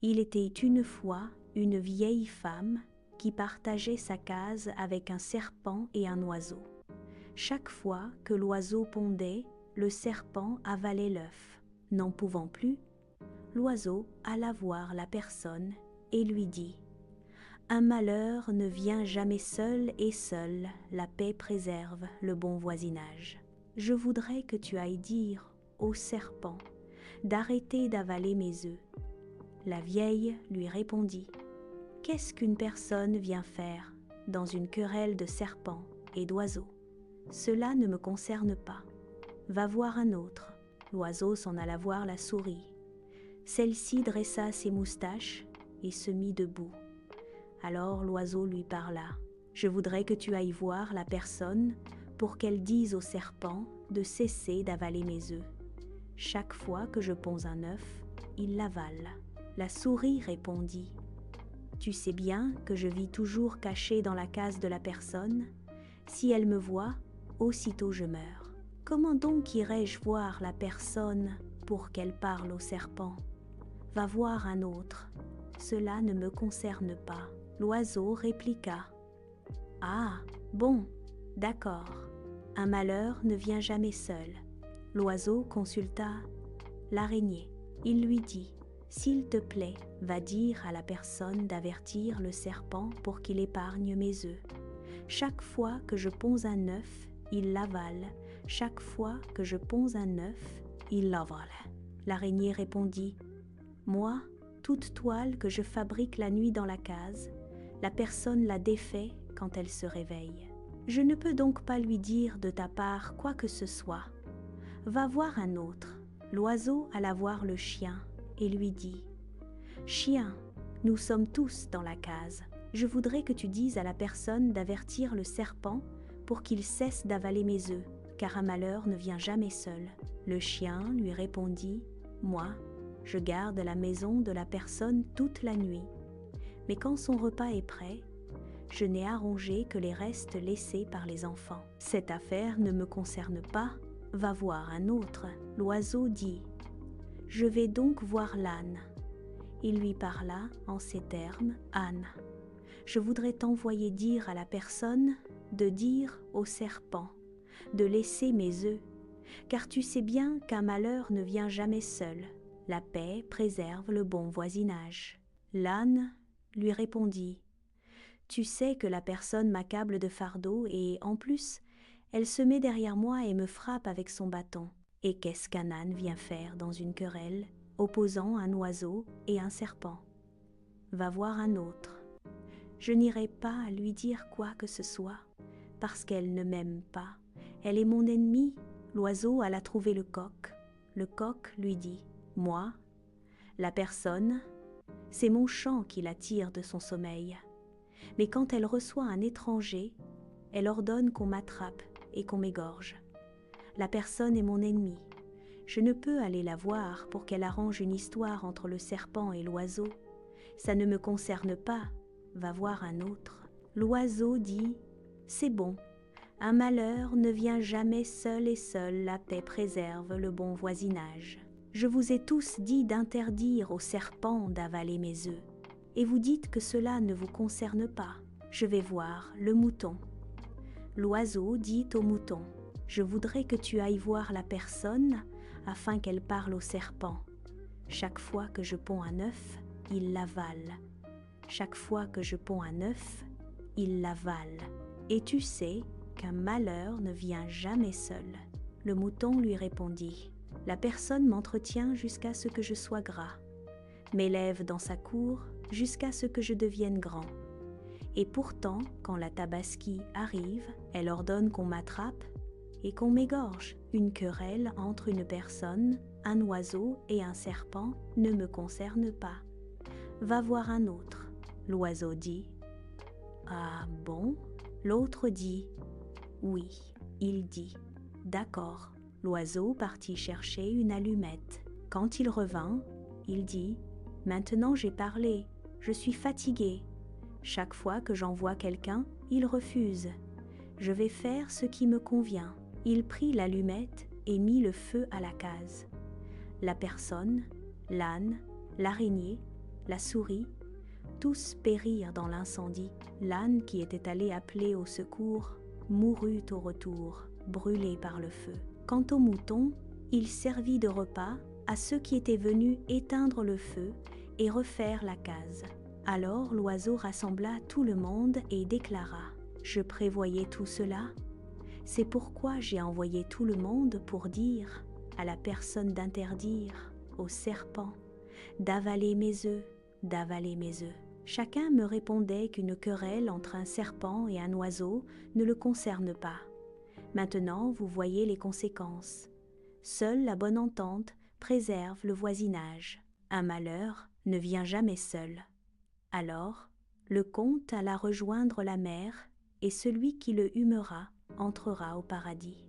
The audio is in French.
Il était une fois une vieille femme qui partageait sa case avec un serpent et un oiseau. Chaque fois que l'oiseau pondait, le serpent avalait l'œuf. N'en pouvant plus, l'oiseau alla voir la personne et lui dit « Un malheur ne vient jamais seul et seul, la paix préserve le bon voisinage. Je voudrais que tu ailles dire au serpent d'arrêter d'avaler mes œufs. » La vieille lui répondit « Qu'est-ce qu'une personne vient faire dans une querelle de serpents et d'oiseaux? Cela ne me concerne pas. Va voir un autre. » L'oiseau s'en alla voir la souris. Celle-ci dressa ses moustaches et se mit debout. Alors l'oiseau lui parla. « Je voudrais que tu ailles voir la personne pour qu'elle dise au serpent de cesser d'avaler mes œufs. Chaque fois que je ponds un œuf, il l'avale. » La souris répondit « Tu sais bien que je vis toujours cachée dans la case de la personne. Si elle me voit, aussitôt je meurs. Comment donc irais-je voir la personne pour qu'elle parle au serpent? Va voir un autre. Cela ne me concerne pas. » L'oiseau répliqua « Ah, bon, d'accord. Un malheur ne vient jamais seul. » L'oiseau consulta l'araignée. Il lui dit « S'il te plaît, va dire à la personne d'avertir le serpent pour qu'il épargne mes œufs. Chaque fois que je ponds un œuf, il l'avale. Chaque fois que je ponds un œuf, il l'avale. » L'araignée répondit « Moi, toute toile que je fabrique la nuit dans la case, la personne la défait quand elle se réveille. Je ne peux donc pas lui dire de ta part quoi que ce soit. Va voir un autre. » L'oiseau alla voir le chien et lui dit « Chien, nous sommes tous dans la case. Je voudrais que tu dises à la personne d'avertir le serpent pour qu'il cesse d'avaler mes œufs, car un malheur ne vient jamais seul. » Le chien lui répondit « Moi, je garde la maison de la personne toute la nuit. Mais quand son repas est prêt, je n'ai à ronger que les restes laissés par les enfants. Cette affaire ne me concerne pas. Va voir un autre. » L'oiseau dit « Je vais donc voir l'âne. » Il lui parla en ces termes « Âne, je voudrais t'envoyer dire à la personne de dire au serpent de laisser mes œufs, car tu sais bien qu'un malheur ne vient jamais seul. La paix préserve le bon voisinage. » L'âne lui répondit « Tu sais que la personne m'accable de fardeau et, en plus, elle se met derrière moi et me frappe avec son bâton. Et qu'est-ce qu'un âne vient faire dans une querelle opposant un oiseau et un serpent? Va voir un autre. Je n'irai pas lui dire quoi que ce soit, parce qu'elle ne m'aime pas. Elle est mon ennemie. » L'oiseau alla trouver le coq. Le coq lui dit « Moi, la personne, c'est mon chant qui l'attire de son sommeil. Mais quand elle reçoit un étranger, elle ordonne qu'on m'attrape et qu'on m'égorge. La personne est mon ennemie. Je ne peux aller la voir pour qu'elle arrange une histoire entre le serpent et l'oiseau. Ça ne me concerne pas. Va voir un autre. » L'oiseau dit « C'est bon. Un malheur ne vient jamais seul et seul, la paix préserve le bon voisinage. Je vous ai tous dit d'interdire au serpent d'avaler mes œufs. Et vous dites que cela ne vous concerne pas. Je vais voir le mouton. » L'oiseau dit au mouton « Je voudrais que tu ailles voir la personne afin qu'elle parle au serpent. Chaque fois que je ponds un œuf, il l'avale. Chaque fois que je ponds un œuf, il l'avale. Et tu sais qu'un malheur ne vient jamais seul. » Le mouton lui répondit « La personne m'entretient jusqu'à ce que je sois gras, m'élève dans sa cour jusqu'à ce que je devienne grand. Et pourtant, quand la tabaski arrive, elle ordonne qu'on m'attrape et qu'on m'égorge. Une querelle entre une personne, un oiseau et un serpent ne me concerne pas. Va voir un autre. » L'oiseau dit « Ah bon ?» L'autre dit « Oui. » Il dit « D'accord. » L'oiseau partit chercher une allumette. Quand il revint, il dit « Maintenant j'ai parlé, je suis fatigué. Chaque fois que j'envoie quelqu'un, il refuse. Je vais faire ce qui me convient. » Il prit l'allumette et mit le feu à la case. La personne, l'âne, l'araignée la souris, tous périrent dans l'incendie. L'âne qui était allé appeler au secours mourut au retour, brûlé par le feu. Quant au mouton, il servit de repas à ceux qui étaient venus éteindre le feu et refaire la case. Alors l'oiseau rassembla tout le monde et déclara : « Je prévoyais tout cela. C'est pourquoi j'ai envoyé tout le monde pour dire à la personne d'interdire au serpent d'avaler mes œufs, d'avaler mes œufs. » Chacun me répondait qu'une querelle entre un serpent et un oiseau ne le concerne pas. Maintenant, vous voyez les conséquences. Seule la bonne entente préserve le voisinage. Un malheur ne vient jamais seul. Alors, le comte alla rejoindre la mer, et celui qui le humera entrera au paradis.